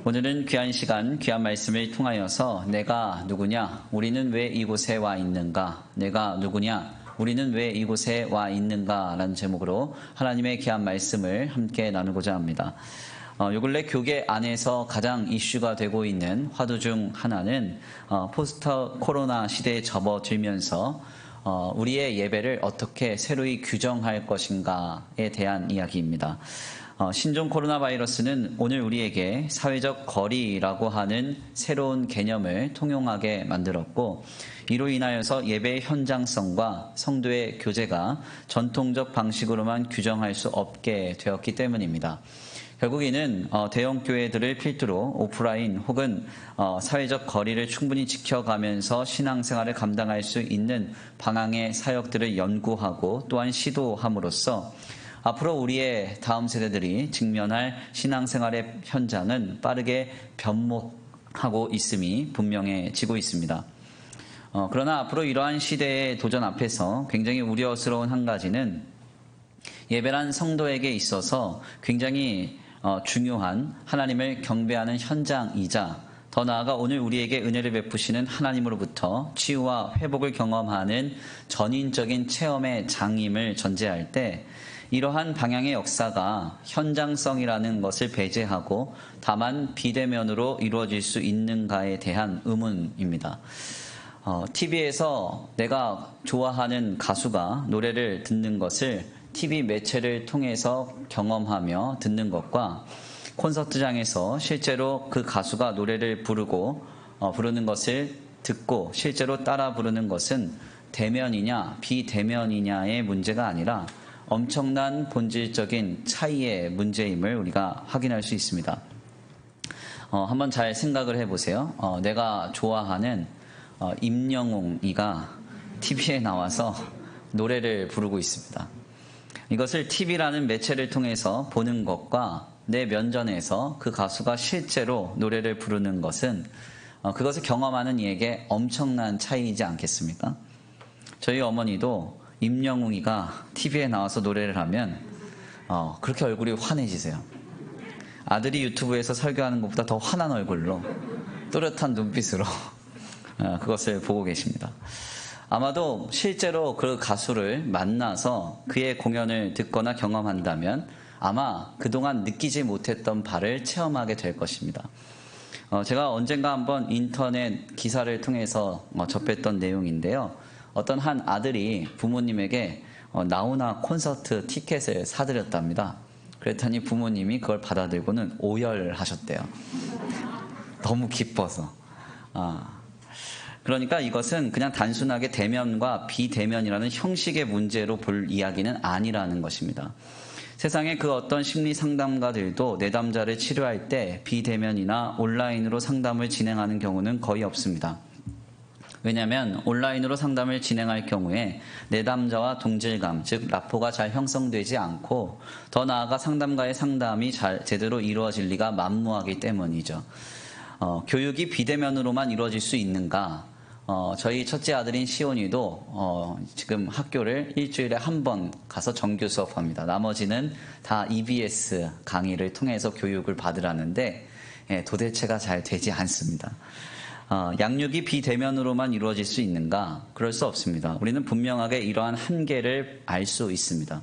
오늘은 귀한 시간, 귀한 말씀을 통하여서 내가 누구냐? 우리는 왜 이곳에 와 있는가? 내가 누구냐? 우리는 왜 이곳에 와 있는가? 라는 제목으로 하나님의 귀한 말씀을 함께 나누고자 합니다. 요 근래 교계 안에서 가장 이슈가 되고 있는 화두 중 하나는 포스트 코로나 시대에 접어들면서 우리의 예배를 어떻게 새로이 규정할 것인가에 대한 이야기입니다. 신종 코로나 바이러스는 오늘 우리에게 사회적 거리라고 하는 새로운 개념을 통용하게 만들었고, 이로 인하여서 예배의 현장성과 성도의 교제가 전통적 방식으로만 규정할 수 없게 되었기 때문입니다. 결국 이는 대형 교회들을 필두로 오프라인 혹은 사회적 거리를 충분히 지켜가면서 신앙생활을 감당할 수 있는 방향의 사역들을 연구하고 또한 시도함으로써 앞으로 우리의 다음 세대들이 직면할 신앙생활의 현장은 빠르게 변모하고 있음이 분명해지고 있습니다. 그러나 앞으로 이러한 시대의 도전 앞에서 굉장히 우려스러운 한 가지는 예배란 성도에게 있어서 굉장히 중요한 하나님을 경배하는 현장이자 더 나아가 오늘 우리에게 은혜를 베푸시는 하나님으로부터 치유와 회복을 경험하는 전인적인 체험의 장임을 전제할 때 이러한 방향의 역사가 현장성이라는 것을 배제하고 다만 비대면으로 이루어질 수 있는가에 대한 의문입니다. TV에서 내가 좋아하는 가수가 노래를 듣는 것을 TV 매체를 통해서 경험하며 듣는 것과 콘서트장에서 실제로 그 가수가 노래를 부르는 것을 듣고 실제로 따라 부르는 것은 대면이냐 비대면이냐의 문제가 아니라 엄청난 본질적인 차이의 문제임을 우리가 확인할 수 있습니다. 한번 잘 생각을 해보세요. 내가 좋아하는 임영웅이가 TV에 나와서 노래를 부르고 있습니다. 이것을 TV라는 매체를 통해서 보는 것과 내 면전에서 그 가수가 실제로 노래를 부르는 것은 그것을 경험하는 이에게 엄청난 차이이지 않겠습니까? 저희 어머니도 임영웅이가 TV에 나와서 노래를 하면 그렇게 얼굴이 환해지세요. 아들이 유튜브에서 설교하는 것보다 더 환한 얼굴로 또렷한 눈빛으로 그것을 보고 계십니다. 아마도 실제로 그 가수를 만나서 그의 공연을 듣거나 경험한다면 아마 그동안 느끼지 못했던 바를 체험하게 될 것입니다. 제가 언젠가 한번 인터넷 기사를 통해서 접했던 내용인데요. 어떤 한 아들이 부모님에게 나훈아 콘서트 티켓을 사드렸답니다. 그랬더니 부모님이 그걸 받아들고는 오열하셨대요. 너무 기뻐서. 그러니까 이것은 그냥 단순하게 대면과 비대면이라는 형식의 문제로 볼 이야기는 아니라는 것입니다. 세상의 그 어떤 심리 상담가들도 내담자를 치료할 때 비대면이나 온라인으로 상담을 진행하는 경우는 거의 없습니다. 왜냐하면 온라인으로 상담을 진행할 경우에 내담자와 동질감, 즉 라포가 잘 형성되지 않고 더 나아가 상담가의 상담이 제대로 이루어질 리가 만무하기 때문이죠. 교육이 비대면으로만 이루어질 수 있는가? 저희 첫째 아들인 시온이도 지금 학교를 일주일에 한 번 가서 정규 수업합니다. 나머지는 다 EBS 강의를 통해서 교육을 받으라는데 도대체가 잘 되지 않습니다. 양육이 비대면으로만 이루어질 수 있는가? 그럴 수 없습니다. 우리는 분명하게 이러한 한계를 알 수 있습니다.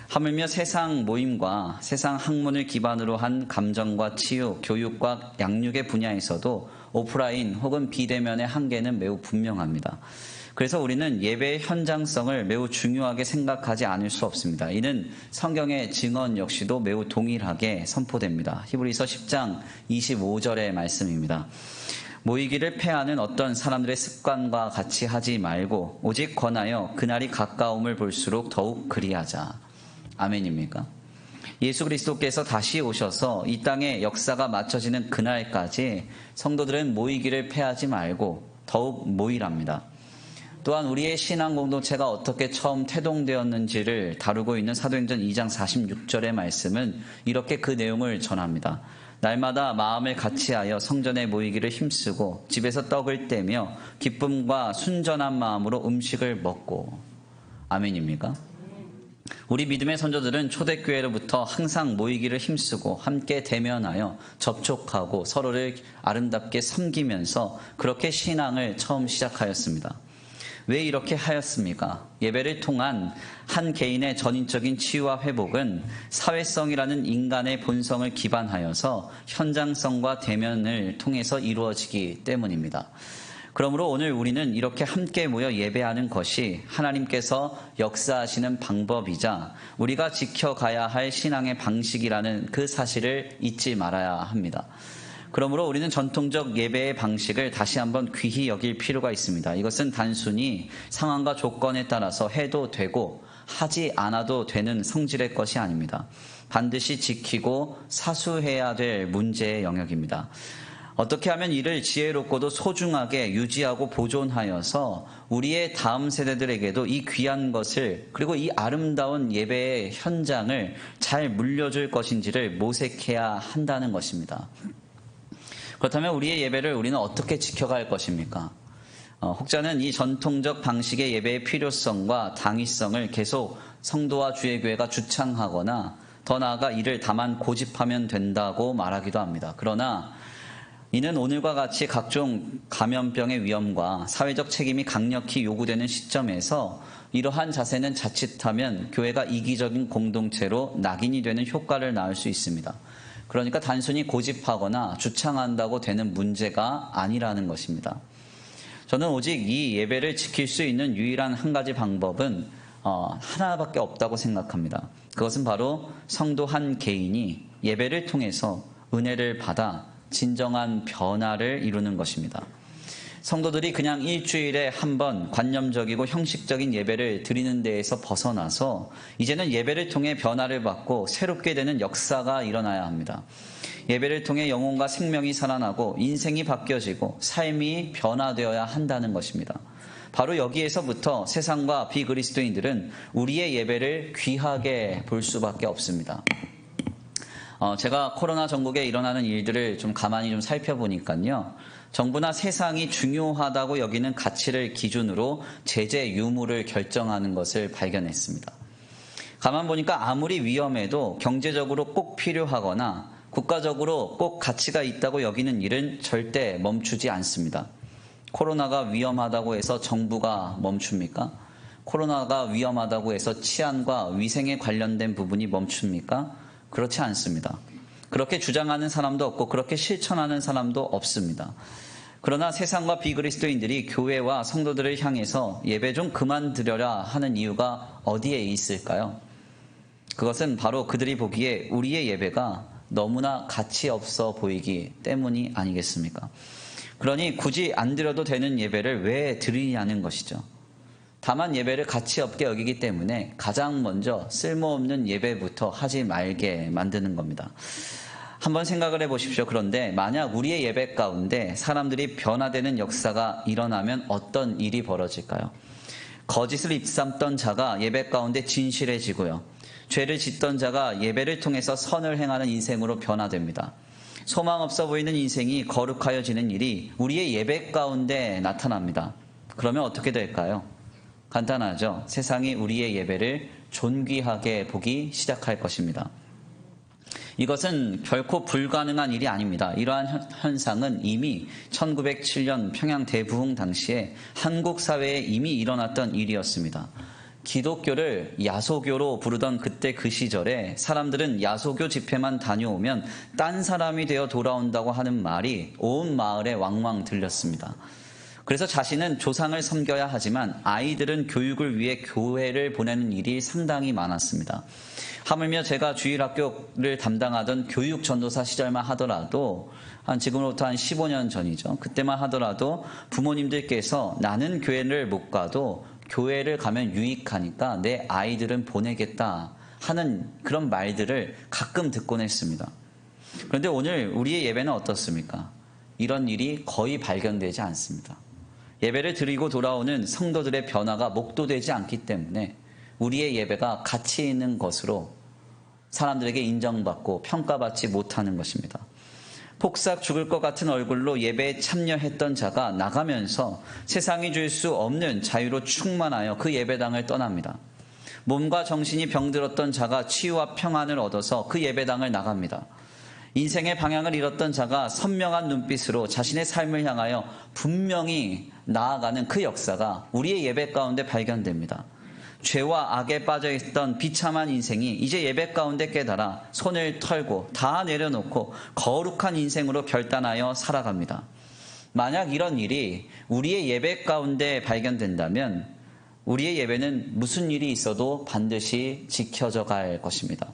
하물며 세상 모임과 세상 학문을 기반으로 한 감정과 치유, 교육과 양육의 분야에서도 오프라인 혹은 비대면의 한계는 매우 분명합니다. 그래서 우리는 예배의 현장성을 매우 중요하게 생각하지 않을 수 없습니다. 이는 성경의 증언 역시도 매우 동일하게 선포됩니다. 히브리서 10장 25절의 말씀입니다. 모이기를 패하는 어떤 사람들의 습관과 같이 하지 말고 오직 권하여 그날이 가까움을 볼수록 더욱 그리하자. 아멘입니까? 예수 그리스도께서 다시 오셔서 이 땅의 역사가 맞춰지는 그날까지 성도들은 모이기를 패하지 말고 더욱 모이랍니다. 또한 우리의 신앙 공동체가 어떻게 처음 태동되었는지를 다루고 있는 사도행전 2장 46절의 말씀은 이렇게 그 내용을 전합니다. 날마다 마음을 같이하여 성전에 모이기를 힘쓰고 집에서 떡을 떼며 기쁨과 순전한 마음으로 음식을 먹고. 아멘입니까? 우리 믿음의 선조들은 초대교회로부터 항상 모이기를 힘쓰고 함께 대면하여 접촉하고 서로를 아름답게 섬기면서 그렇게 신앙을 처음 시작하였습니다. 왜 이렇게 하였습니까? 예배를 통한 한 개인의 전인적인 치유와 회복은 사회성이라는 인간의 본성을 기반하여서 현장성과 대면을 통해서 이루어지기 때문입니다. 그러므로 오늘 우리는 이렇게 함께 모여 예배하는 것이 하나님께서 역사하시는 방법이자 우리가 지켜가야 할 신앙의 방식이라는 그 사실을 잊지 말아야 합니다. 그러므로 우리는 전통적 예배의 방식을 다시 한번 귀히 여길 필요가 있습니다. 이것은 단순히 상황과 조건에 따라서 해도 되고 하지 않아도 되는 성질의 것이 아닙니다. 반드시 지키고 사수해야 될 문제의 영역입니다. 어떻게 하면 이를 지혜롭고도 소중하게 유지하고 보존하여서 우리의 다음 세대들에게도 이 귀한 것을 그리고 이 아름다운 예배의 현장을 잘 물려줄 것인지를 모색해야 한다는 것입니다. 그렇다면 우리의 예배를 우리는 어떻게 지켜갈 것입니까? 혹자는 이 전통적 방식의 예배의 필요성과 당위성을 계속 성도와 주의 교회가 주창하거나 더 나아가 이를 다만 고집하면 된다고 말하기도 합니다. 그러나 이는 오늘과 같이 각종 감염병의 위험과 사회적 책임이 강력히 요구되는 시점에서 이러한 자세는 자칫하면 교회가 이기적인 공동체로 낙인이 되는 효과를 낳을 수 있습니다. 그러니까 단순히 고집하거나 주창한다고 되는 문제가 아니라는 것입니다. 저는 오직 이 예배를 지킬 수 있는 유일한 한 가지 방법은 하나밖에 없다고 생각합니다. 그것은 바로 성도 한 개인이 예배를 통해서 은혜를 받아 진정한 변화를 이루는 것입니다. 성도들이 그냥 일주일에 한 번 관념적이고 형식적인 예배를 드리는 데에서 벗어나서 이제는 예배를 통해 변화를 받고 새롭게 되는 역사가 일어나야 합니다. 예배를 통해 영혼과 생명이 살아나고 인생이 바뀌어지고 삶이 변화되어야 한다는 것입니다. 바로 여기에서부터 세상과 비그리스도인들은 우리의 예배를 귀하게 볼 수밖에 없습니다. 제가 코로나 전국에 일어나는 일들을 좀 가만히 좀 살펴보니까요. 정부나 세상이 중요하다고 여기는 가치를 기준으로 제재 유무를 결정하는 것을 발견했습니다. 가만 보니까 아무리 위험해도 경제적으로 꼭 필요하거나 국가적으로 꼭 가치가 있다고 여기는 일은 절대 멈추지 않습니다. 코로나가 위험하다고 해서 정부가 멈춥니까? 코로나가 위험하다고 해서 치안과 위생에 관련된 부분이 멈춥니까? 그렇지 않습니다. 그렇게 주장하는 사람도 없고 그렇게 실천하는 사람도 없습니다. 그러나 세상과 비그리스도인들이 교회와 성도들을 향해서 예배 좀 그만 드려라 하는 이유가 어디에 있을까요? 그것은 바로 그들이 보기에 우리의 예배가 너무나 가치 없어 보이기 때문이 아니겠습니까? 그러니 굳이 안 드려도 되는 예배를 왜 드리냐는 것이죠. 다만 예배를 가치 없게 여기기 때문에 가장 먼저 쓸모없는 예배부터 하지 말게 만드는 겁니다. 한번 생각을 해보십시오. 그런데 만약 우리의 예배 가운데 사람들이 변화되는 역사가 일어나면 어떤 일이 벌어질까요? 거짓을 입삼던 자가 예배 가운데 진실해지고요. 죄를 짓던 자가 예배를 통해서 선을 행하는 인생으로 변화됩니다. 소망 없어 보이는 인생이 거룩하여지는 일이 우리의 예배 가운데 나타납니다. 그러면 어떻게 될까요? 간단하죠. 세상이 우리의 예배를 존귀하게 보기 시작할 것입니다. 이것은 결코 불가능한 일이 아닙니다. 이러한 현상은 이미 1907년 평양 대부흥 당시에 한국 사회에 이미 일어났던 일이었습니다. 기독교를 야소교로 부르던 그때 그 시절에 사람들은 야소교 집회만 다녀오면 딴 사람이 되어 돌아온다고 하는 말이 온 마을에 왕왕 들렸습니다. 그래서 자신은 조상을 섬겨야 하지만 아이들은 교육을 위해 교회를 보내는 일이 상당히 많았습니다. 하물며 제가 주일학교를 담당하던 교육 전도사 시절만 하더라도 지금으로부터 한 15년 전이죠. 그때만 하더라도 부모님들께서 나는 교회를 못 가도 교회를 가면 유익하니까 내 아이들은 보내겠다 하는 그런 말들을 가끔 듣곤 했습니다. 그런데 오늘 우리의 예배는 어떻습니까? 이런 일이 거의 발견되지 않습니다. 예배를 드리고 돌아오는 성도들의 변화가 목도되지 않기 때문에 우리의 예배가 가치 있는 것으로 사람들에게 인정받고 평가받지 못하는 것입니다. 폭삭 죽을 것 같은 얼굴로 예배에 참여했던 자가 나가면서 세상이 줄 수 없는 자유로 충만하여 그 예배당을 떠납니다. 몸과 정신이 병들었던 자가 치유와 평안을 얻어서 그 예배당을 나갑니다. 인생의 방향을 잃었던 자가 선명한 눈빛으로 자신의 삶을 향하여 분명히 나아가는 그 역사가 우리의 예배 가운데 발견됩니다. 죄와 악에 빠져있던 비참한 인생이 이제 예배 가운데 깨달아 손을 털고 다 내려놓고 거룩한 인생으로 결단하여 살아갑니다. 만약 이런 일이 우리의 예배 가운데 발견된다면 우리의 예배는 무슨 일이 있어도 반드시 지켜져 갈 것입니다.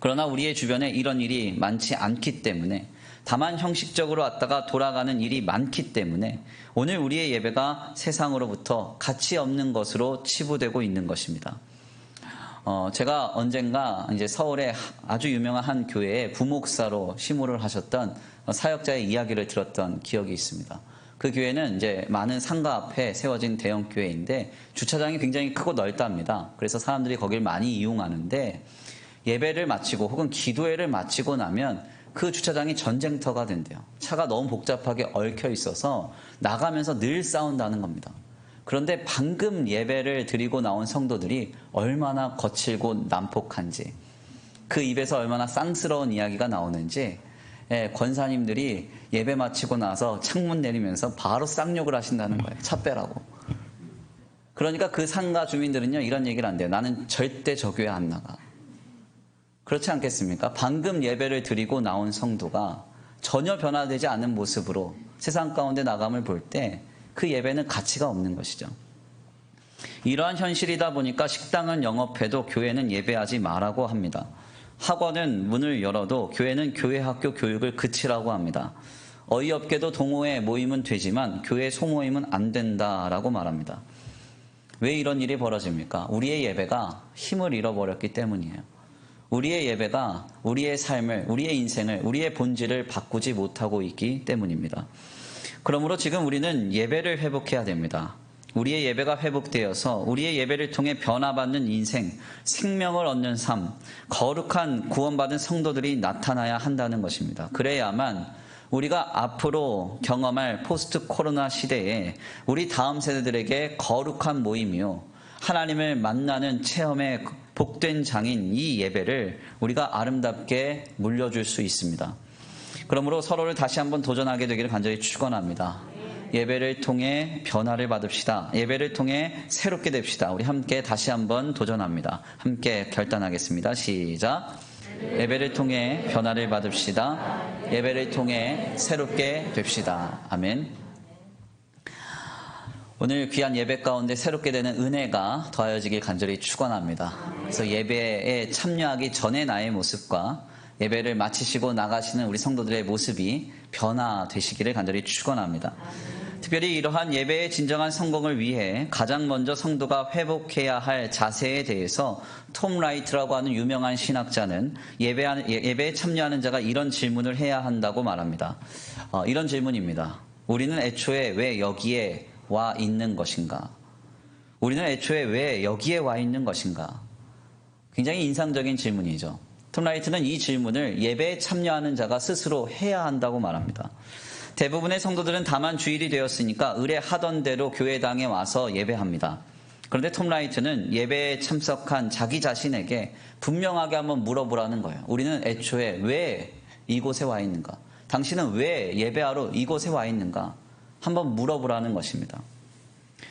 그러나 우리의 주변에 이런 일이 많지 않기 때문에, 다만 형식적으로 왔다가 돌아가는 일이 많기 때문에 오늘 우리의 예배가 세상으로부터 가치 없는 것으로 치부되고 있는 것입니다. 제가 언젠가 이제 서울의 아주 유명한 한 교회에 부목사로 심호를 하셨던 사역자의 이야기를 들었던 기억이 있습니다. 그 교회는 이제 많은 상가 앞에 세워진 대형 교회인데 주차장이 굉장히 크고 넓답니다. 그래서 사람들이 거길 많이 이용하는데 예배를 마치고 혹은 기도회를 마치고 나면 그 주차장이 전쟁터가 된대요. 차가 너무 복잡하게 얽혀 있어서 나가면서 늘 싸운다는 겁니다. 그런데 방금 예배를 드리고 나온 성도들이 얼마나 거칠고 난폭한지, 그 입에서 얼마나 쌍스러운 이야기가 나오는지 권사님들이 예배 마치고 나서 창문 내리면서 바로 쌍욕을 하신다는 거예요. 차 빼라고. 그러니까 그 상가 주민들은요, 이런 얘기를 한대요. 나는 절대 저 교회 안 나가. 그렇지 않겠습니까? 방금 예배를 드리고 나온 성도가 전혀 변화되지 않은 모습으로 세상 가운데 나감을 볼 때 그 예배는 가치가 없는 것이죠. 이러한 현실이다 보니까 식당은 영업해도 교회는 예배하지 말라고 합니다. 학원은 문을 열어도 교회는 교회 학교 교육을 그치라고 합니다. 어이없게도 동호회 모임은 되지만 교회 소모임은 안 된다라고 말합니다. 왜 이런 일이 벌어집니까? 우리의 예배가 힘을 잃어버렸기 때문이에요. 우리의 예배가 우리의 삶을, 우리의 인생을, 우리의 본질을 바꾸지 못하고 있기 때문입니다. 그러므로 지금 우리는 예배를 회복해야 됩니다. 우리의 예배가 회복되어서 우리의 예배를 통해 변화받는 인생, 생명을 얻는 삶, 거룩한 구원받은 성도들이 나타나야 한다는 것입니다. 그래야만 우리가 앞으로 경험할 포스트 코로나 시대에 우리 다음 세대들에게 거룩한 모임이요, 하나님을 만나는 체험의 복된 장인 이 예배를 우리가 아름답게 물려줄 수 있습니다. 그러므로 서로를 다시 한번 도전하게 되기를 간절히 축원합니다. 예배를 통해 변화를 받읍시다. 예배를 통해 새롭게 됩시다. 우리 함께 다시 한번 도전합니다. 함께 결단하겠습니다. 시작. 예배를 통해 변화를 받읍시다. 예배를 통해 새롭게 됩시다. 아멘. 오늘 귀한 예배 가운데 새롭게 되는 은혜가 더하여지길 간절히 축원합니다. 그래서 예배에 참여하기 전에 나의 모습과 예배를 마치시고 나가시는 우리 성도들의 모습이 변화되시기를 간절히 축원합니다. 특별히 이러한 예배의 진정한 성공을 위해 가장 먼저 성도가 회복해야 할 자세에 대해서 톰 라이트라고 하는 유명한 신학자는 예배에 참여하는 자가 이런 질문을 해야 한다고 말합니다. 이런 질문입니다. 우리는 애초에 왜 여기에 와 있는 것인가? 우리는 애초에 왜 여기에 와 있는 것인가? 굉장히 인상적인 질문이죠. 톰 라이트는 이 질문을 예배에 참여하는 자가 스스로 해야 한다고 말합니다. 대부분의 성도들은 다만 주일이 되었으니까 의뢰하던 대로 교회당에 와서 예배합니다. 그런데 톰 라이트는 예배에 참석한 자기 자신에게 분명하게 한번 물어보라는 거예요. 우리는 애초에 왜 이곳에 와 있는가? 당신은 왜 예배하러 이곳에 와 있는가? 한번 물어보라는 것입니다.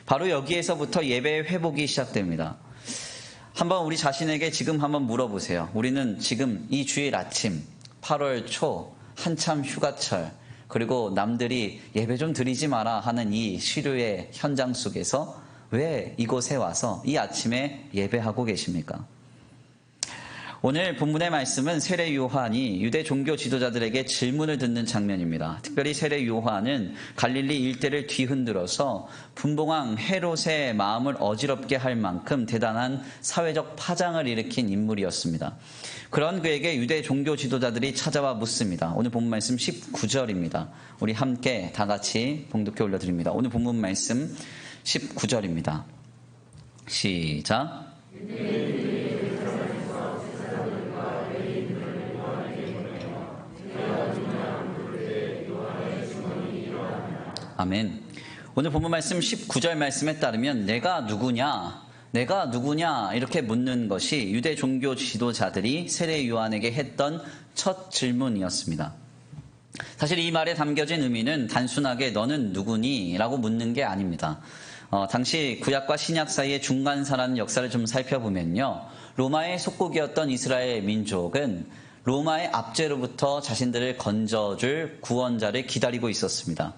바로 여기에서부터 예배의 회복이 시작됩니다. 한번 우리 자신에게 지금 한번 물어보세요. 우리는 지금 이 주일 아침 8월 초 한참 휴가철, 그리고 남들이 예배 좀 드리지 마라 하는 이 시류의 현장 속에서 왜 이곳에 와서 이 아침에 예배하고 계십니까? 오늘 본문의 말씀은 세례 요한이 유대 종교 지도자들에게 질문을 듣는 장면입니다. 특별히 세례 요한은 갈릴리 일대를 뒤흔들어서 분봉왕 헤롯의 마음을 어지럽게 할 만큼 대단한 사회적 파장을 일으킨 인물이었습니다. 그런 그에게 유대 종교 지도자들이 찾아와 묻습니다. 오늘 본문 말씀 19절입니다. 우리 함께 다 같이 봉독해 올려드립니다. 오늘 본문 말씀 19절입니다. 시작. 아멘. 오늘 본문 말씀 19절 말씀에 따르면 내가 누구냐? 내가 누구냐 이렇게 묻는 것이 유대 종교 지도자들이 세례 요한에게 했던 첫 질문이었습니다. 사실 이 말에 담겨진 의미는 단순하게 너는 누구니? 라고 묻는 게 아닙니다. 당시 구약과 신약 사이의 중간사라는 역사를 좀 살펴보면요. 로마의 속국이었던 이스라엘 민족은 로마의 압제로부터 자신들을 건져줄 구원자를 기다리고 있었습니다.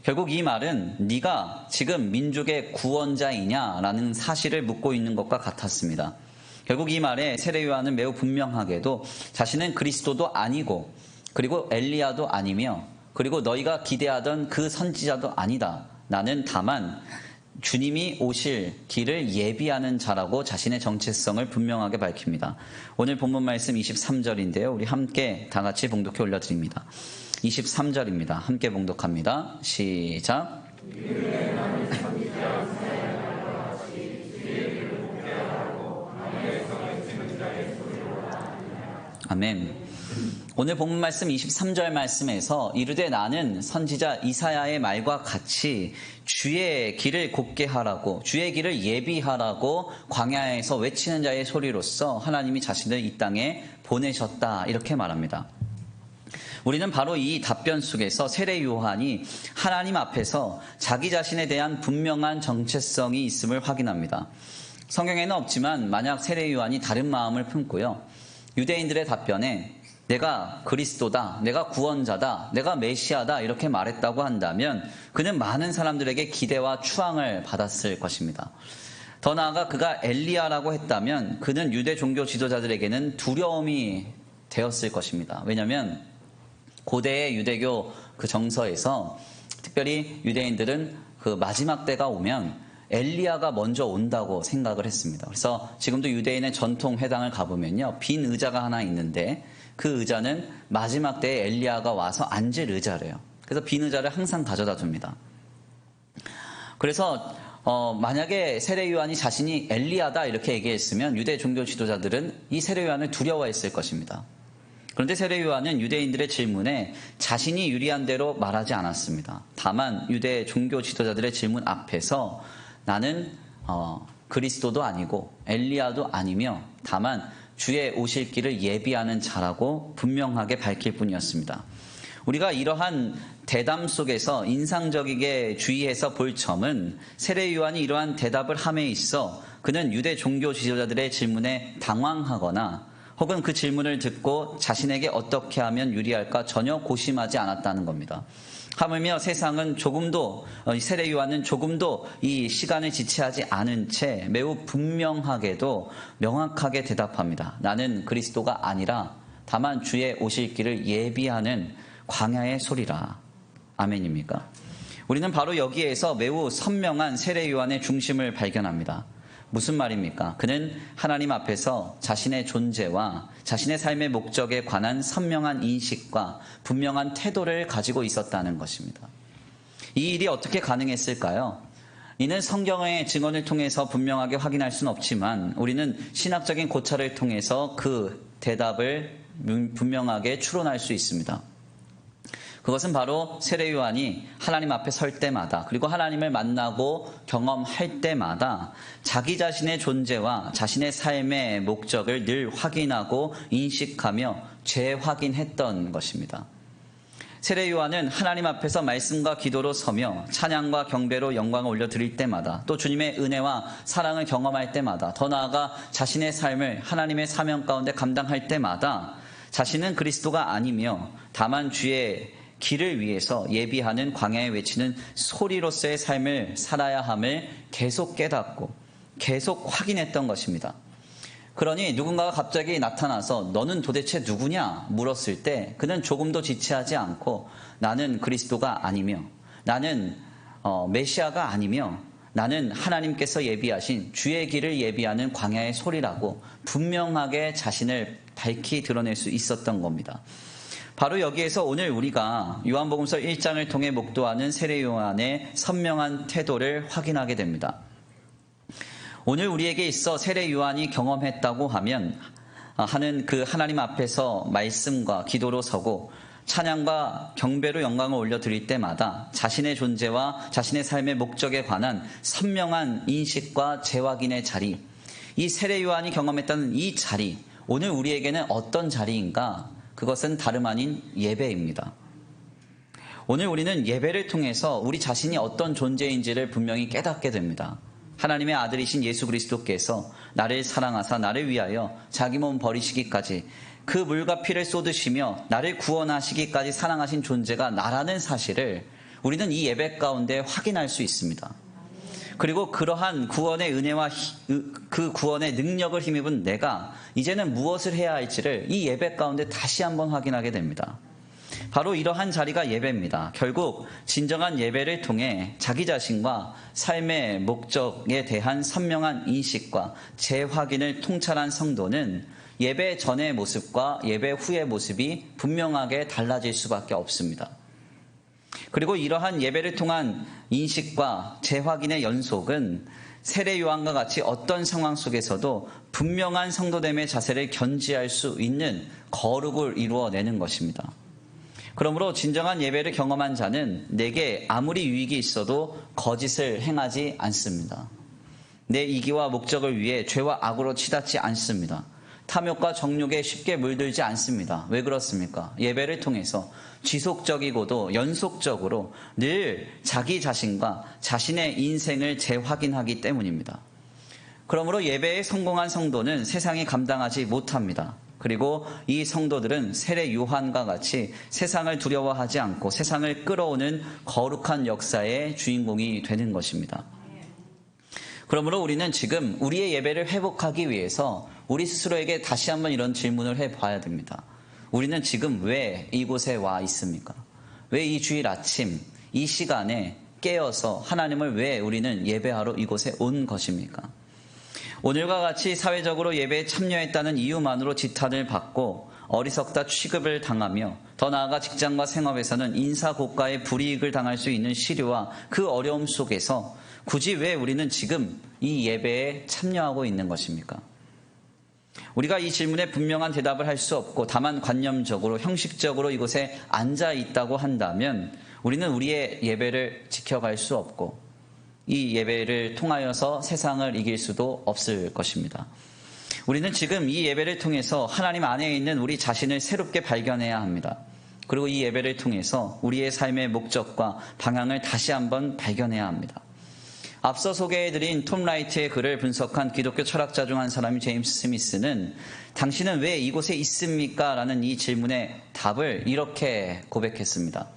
결국 이 말은 네가 지금 민족의 구원자이냐라는 사실을 묻고 있는 것과 같았습니다. 결국 이 말에 세례 요한은 매우 분명하게도 자신은 그리스도도 아니고 그리고 엘리야도 아니며 그리고 너희가 기대하던 그 선지자도 아니다. 나는 다만 주님이 오실 길을 예비하는 자라고 자신의 정체성을 분명하게 밝힙니다. 오늘 본문 말씀 23절인데요. 우리 함께 다 같이 봉독해 올려드립니다. 23절입니다. 함께 봉독합니다. 시작. 아멘. 오늘 본문 말씀 23절 말씀에서 이르되 나는 선지자 이사야의 말과 같이 주의 길을 곧게 하라고, 주의 길을 예비하라고 광야에서 외치는 자의 소리로서 하나님이 자신을 이 땅에 보내셨다, 이렇게 말합니다. 우리는 바로 이 답변 속에서 세례 요한이 하나님 앞에서 자기 자신에 대한 분명한 정체성이 있음을 확인합니다. 성경에는 없지만 만약 세례 요한이 다른 마음을 품고요, 유대인들의 답변에 내가 그리스도다, 내가 구원자다, 내가 메시아다 이렇게 말했다고 한다면 그는 많은 사람들에게 기대와 추앙을 받았을 것입니다. 더 나아가 그가 엘리야라고 했다면 그는 유대 종교 지도자들에게는 두려움이 되었을 것입니다. 왜냐하면 고대의 유대교 그 정서에서 특별히 유대인들은 그 마지막 때가 오면 엘리야가 먼저 온다고 생각을 했습니다. 그래서 지금도 유대인의 전통 회당을 가보면요, 빈 의자가 하나 있는데 그 의자는 마지막 때에 엘리야가 와서 앉을 의자래요. 그래서 빈 의자를 항상 가져다 줍니다. 그래서 만약에 세례 요한이 자신이 엘리야다 이렇게 얘기했으면 유대 종교 지도자들은 이 세례 요한을 두려워했을 것입니다. 그런데 세례 요한은 유대인들의 질문에 자신이 유리한 대로 말하지 않았습니다. 다만 유대 종교 지도자들의 질문 앞에서 나는 그리스도도 아니고 엘리야도 아니며 다만 주의 오실 길을 예비하는 자라고 분명하게 밝힐 뿐이었습니다. 우리가 이러한 대담 속에서 인상적이게 주의해서 볼 점은 세례 요한이 이러한 대답을 함에 있어 그는 유대 종교 지도자들의 질문에 당황하거나 혹은 그 질문을 듣고 자신에게 어떻게 하면 유리할까 전혀 고심하지 않았다는 겁니다. 하물며 세상은 조금도, 세례 요한은 조금도 이 시간을 지체하지 않은 채 매우 분명하게도 명확하게 대답합니다. 나는 그리스도가 아니라 다만 주의 오실 길을 예비하는 광야의 소리라. 아멘입니까? 우리는 바로 여기에서 매우 선명한 세례 요한의 중심을 발견합니다. 무슨 말입니까? 그는 하나님 앞에서 자신의 존재와 자신의 삶의 목적에 관한 선명한 인식과 분명한 태도를 가지고 있었다는 것입니다. 이 일이 어떻게 가능했을까요? 이는 성경의 증언을 통해서 분명하게 확인할 수는 없지만 우리는 신학적인 고찰을 통해서 그 대답을 분명하게 추론할 수 있습니다. 그것은 바로 세례 요한이 하나님 앞에 설 때마다 그리고 하나님을 만나고 경험할 때마다 자기 자신의 존재와 자신의 삶의 목적을 늘 확인하고 인식하며 재확인했던 것입니다. 세례 요한은 하나님 앞에서 말씀과 기도로 서며 찬양과 경배로 영광을 올려드릴 때마다 또 주님의 은혜와 사랑을 경험할 때마다 더 나아가 자신의 삶을 하나님의 사명 가운데 감당할 때마다 자신은 그리스도가 아니며 다만 주의 길을 위해서 예비하는 광야에 외치는 소리로서의 삶을 살아야 함을 계속 깨닫고 계속 확인했던 것입니다. 그러니 누군가가 갑자기 나타나서 너는 도대체 누구냐 물었을 때 그는 조금도 지체하지 않고 나는 그리스도가 아니며 나는 메시아가 아니며 나는 하나님께서 예비하신 주의 길을 예비하는 광야의 소리라고 분명하게 자신을 밝히 드러낼 수 있었던 겁니다. 바로 여기에서 오늘 우리가 요한복음서 1장을 통해 목도하는 세례 요한의 선명한 태도를 확인하게 됩니다. 오늘 우리에게 있어 세례 요한이 경험했다고 하는 그 하나님 앞에서 말씀과 기도로 서고 찬양과 경배로 영광을 올려드릴 때마다 자신의 존재와 자신의 삶의 목적에 관한 선명한 인식과 재확인의 자리, 이 세례 요한이 경험했다는 이 자리, 오늘 우리에게는 어떤 자리인가? 그것은 다름 아닌 예배입니다. 오늘 우리는 예배를 통해서 우리 자신이 어떤 존재인지를 분명히 깨닫게 됩니다. 하나님의 아들이신 예수 그리스도께서 나를 사랑하사 나를 위하여 자기 몸 버리시기까지 그 물과 피를 쏟으시며 나를 구원하시기까지 사랑하신 존재가 나라는 사실을 우리는 이 예배 가운데 확인할 수 있습니다. 그리고 그러한 구원의 은혜와 그 구원의 능력을 힘입은 내가 이제는 무엇을 해야 할지를 이 예배 가운데 다시 한번 확인하게 됩니다. 바로 이러한 자리가 예배입니다. 결국 진정한 예배를 통해 자기 자신과 삶의 목적에 대한 선명한 인식과 재확인을 통찰한 성도는 예배 전의 모습과 예배 후의 모습이 분명하게 달라질 수밖에 없습니다. 그리고 이러한 예배를 통한 인식과 재확인의 연속은 세례 요한과 같이 어떤 상황 속에서도 분명한 성도됨의 자세를 견지할 수 있는 거룩을 이루어내는 것입니다. 그러므로 진정한 예배를 경험한 자는 내게 아무리 유익이 있어도 거짓을 행하지 않습니다. 내 이기와 목적을 위해 죄와 악으로 치닫지 않습니다. 탐욕과 정욕에 쉽게 물들지 않습니다. 왜 그렇습니까? 예배를 통해서 지속적이고도 연속적으로 늘 자기 자신과 자신의 인생을 재확인하기 때문입니다. 그러므로 예배에 성공한 성도는 세상이 감당하지 못합니다. 그리고 이 성도들은 세례 요한과 같이 세상을 두려워하지 않고 세상을 끌어오는 거룩한 역사의 주인공이 되는 것입니다. 그러므로 우리는 지금 우리의 예배를 회복하기 위해서 우리 스스로에게 다시 한번 이런 질문을 해봐야 됩니다. 우리는 지금 왜 이곳에 와 있습니까? 왜 이 주일 아침 이 시간에 깨어서 하나님을 왜 우리는 예배하러 이곳에 온 것입니까? 오늘과 같이 사회적으로 예배에 참여했다는 이유만으로 지탄을 받고 어리석다 취급을 당하며 더 나아가 직장과 생업에서는 인사고과의 불이익을 당할 수 있는 시류와 그 어려움 속에서 굳이 왜 우리는 지금 이 예배에 참여하고 있는 것입니까? 우리가 이 질문에 분명한 대답을 할 수 없고 다만 관념적으로 형식적으로 이곳에 앉아 있다고 한다면 우리는 우리의 예배를 지켜갈 수 없고 이 예배를 통하여서 세상을 이길 수도 없을 것입니다. 우리는 지금 이 예배를 통해서 하나님 안에 있는 우리 자신을 새롭게 발견해야 합니다. 그리고 이 예배를 통해서 우리의 삶의 목적과 방향을 다시 한번 발견해야 합니다. 앞서 소개해드린 톰 라이트의 글을 분석한 기독교 철학자 중 한 사람이 제임스 스미스는 당신은 왜 이곳에 있습니까? 라는 이 질문의 답을 이렇게 고백했습니다.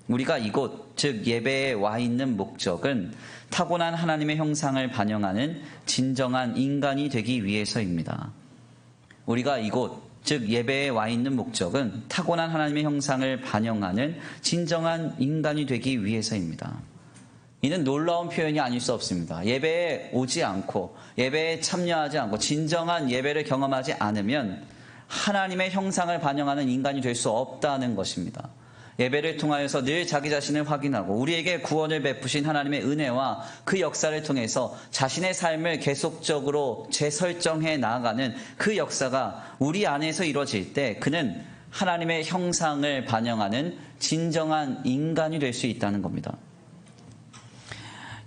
우리가 이곳, 즉 예배에 와 있는 목적은 타고난 하나님의 형상을 반영하는 진정한 인간이 되기 위해서입니다. 우리가 이곳, 즉 예배에 와 있는 목적은 타고난 하나님의 형상을 반영하는 진정한 인간이 되기 위해서입니다. 이는 놀라운 표현이 아닐 수 없습니다. 예배에 오지 않고 예배에 참여하지 않고 진정한 예배를 경험하지 않으면 하나님의 형상을 반영하는 인간이 될 수 없다는 것입니다. 예배를 통하여서 늘 자기 자신을 확인하고 우리에게 구원을 베푸신 하나님의 은혜와 그 역사를 통해서 자신의 삶을 계속적으로 재설정해 나아가는 그 역사가 우리 안에서 이루어질 때 그는 하나님의 형상을 반영하는 진정한 인간이 될 수 있다는 겁니다.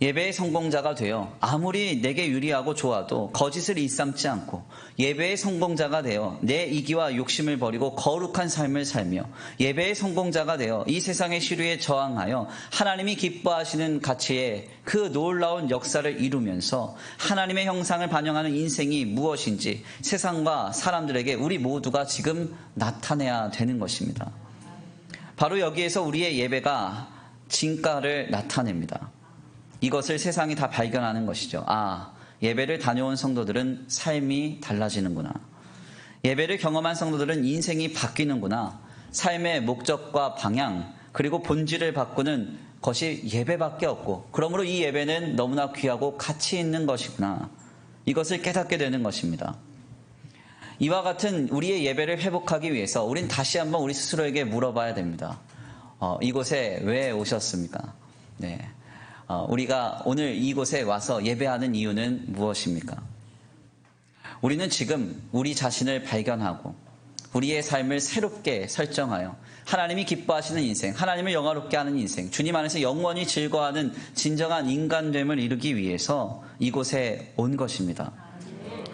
예배의 성공자가 되어 아무리 내게 유리하고 좋아도 거짓을 일삼지 않고 예배의 성공자가 되어 내 이기와 욕심을 버리고 거룩한 삶을 살며 예배의 성공자가 되어 이 세상의 시류에 저항하여 하나님이 기뻐하시는 가치의 그 놀라운 역사를 이루면서 하나님의 형상을 반영하는 인생이 무엇인지 세상과 사람들에게 우리 모두가 지금 나타내야 되는 것입니다. 바로 여기에서 우리의 예배가 진가를 나타냅니다. 이것을 세상이 다 발견하는 것이죠. 아, 예배를 다녀온 성도들은 삶이 달라지는구나. 예배를 경험한 성도들은 인생이 바뀌는구나. 삶의 목적과 방향 그리고 본질을 바꾸는 것이 예배밖에 없고 그러므로 이 예배는 너무나 귀하고 가치 있는 것이구나. 이것을 깨닫게 되는 것입니다. 이와 같은 우리의 예배를 회복하기 위해서 우린 다시 한번 우리 스스로에게 물어봐야 됩니다. 이곳에 왜 오셨습니까? 네. 우리가 오늘 이곳에 와서 예배하는 이유는 무엇입니까? 우리는 지금 우리 자신을 발견하고 우리의 삶을 새롭게 설정하여 하나님이 기뻐하시는 인생, 하나님을 영화롭게 하는 인생, 주님 안에서 영원히 즐거워하는 진정한 인간됨을 이루기 위해서 이곳에 온 것입니다.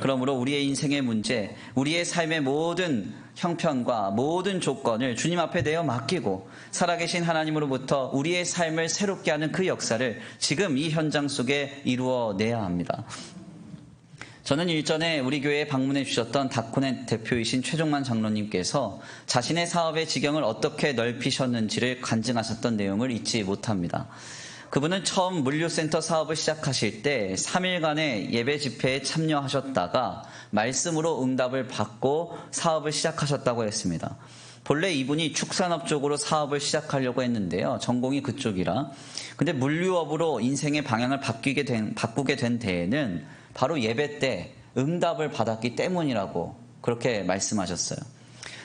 그러므로 우리의 인생의 문제, 우리의 삶의 모든 형편과 모든 조건을 주님 앞에 내어 맡기고 살아계신 하나님으로부터 우리의 삶을 새롭게 하는 그 역사를 지금 이 현장 속에 이루어내야 합니다. 저는 일전에 우리 교회에 방문해 주셨던 다코넷 대표이신 최종만 장로님께서 자신의 사업의 지경을 어떻게 넓히셨는지를 간증하셨던 내용을 잊지 못합니다. 그분은 처음 물류센터 사업을 시작하실 때 3일간의 예배 집회에 참여하셨다가 말씀으로 응답을 받고 사업을 시작하셨다고 했습니다. 본래 이분이 축산업 쪽으로 사업을 시작하려고 했는데요. 전공이 그쪽이라. 근데 물류업으로 인생의 방향을 바꾸게 된 데에는 바로 예배 때 응답을 받았기 때문이라고 그렇게 말씀하셨어요.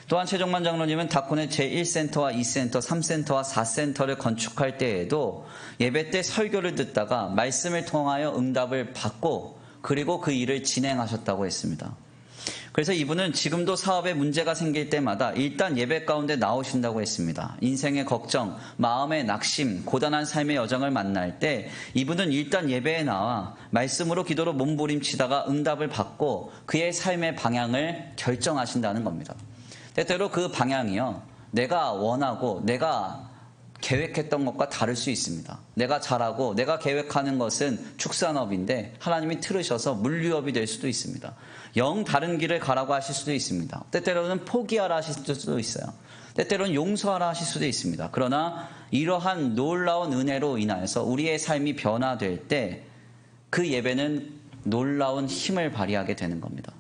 또한 최종만 장로님은 다코넷 제1센터와 2센터, 3센터와 4센터를 건축할 때에도 예배 때 설교를 듣다가 말씀을 통하여 응답을 받고 그리고 그 일을 진행하셨다고 했습니다. 그래서 이분은 지금도 사업에 문제가 생길 때마다 일단 예배 가운데 나오신다고 했습니다. 인생의 걱정, 마음의 낙심, 고단한 삶의 여정을 만날 때 이분은 일단 예배에 나와 말씀으로 기도로 몸부림치다가 응답을 받고 그의 삶의 방향을 결정하신다는 겁니다. 때때로 그 방향이요, 내가 원하고 내가 계획했던 것과 다를 수 있습니다. 내가 잘하고 내가 계획하는 것은 축산업인데 하나님이 틀으셔서 물류업이 될 수도 있습니다. 영 다른 길을 가라고 하실 수도 있습니다. 때때로는 포기하라 하실 수도 있어요. 때때로는 용서하라 하실 수도 있습니다. 그러나 이러한 놀라운 은혜로 인하여서 우리의 삶이 변화될 때 그 예배는 놀라운 힘을 발휘하게 되는 겁니다.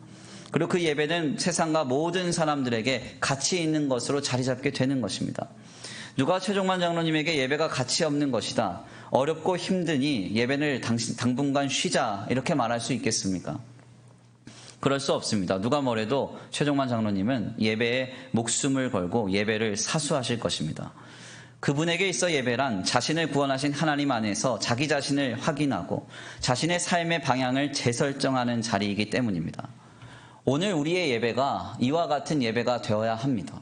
그리고 그 예배는 세상과 모든 사람들에게 가치 있는 것으로 자리 잡게 되는 것입니다. 누가 최종만 장로님에게 예배가 가치 없는 것이다, 어렵고 힘드니 예배를 당분간 쉬자 이렇게 말할 수 있겠습니까? 그럴 수 없습니다. 누가 뭐래도 최종만 장로님은 예배에 목숨을 걸고 예배를 사수하실 것입니다. 그분에게 있어 예배란 자신을 구원하신 하나님 안에서 자기 자신을 확인하고 자신의 삶의 방향을 재설정하는 자리이기 때문입니다. 오늘 우리의 예배가 이와 같은 예배가 되어야 합니다.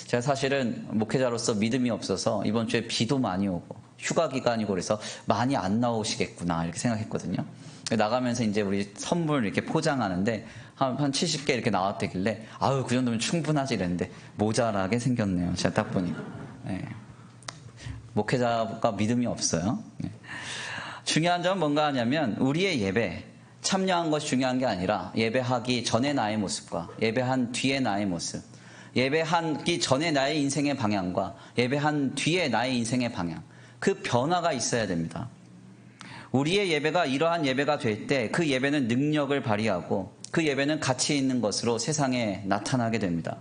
제가 사실은 목회자로서 믿음이 없어서 이번 주에 비도 많이 오고 휴가 기간이고 그래서 많이 안 나오시겠구나 이렇게 생각했거든요. 나가면서 이제 우리 선물 이렇게 포장하는데 한 70개 이렇게 나왔다길래 아유 그 정도면 충분하지 이랬는데 모자라게 생겼네요. 제가 딱 보니까. 네. 목회자가 믿음이 없어요. 네. 중요한 점은 뭔가 하냐면 우리의 예배, 참여한 것이 중요한 게 아니라 예배하기 전에 나의 모습과 예배한 뒤에 나의 모습, 예배하기 전에 나의 인생의 방향과 예배한 뒤에 나의 인생의 방향, 그 변화가 있어야 됩니다. 우리의 예배가 이러한 예배가 될 때 그 예배는 능력을 발휘하고 그 예배는 가치 있는 것으로 세상에 나타나게 됩니다.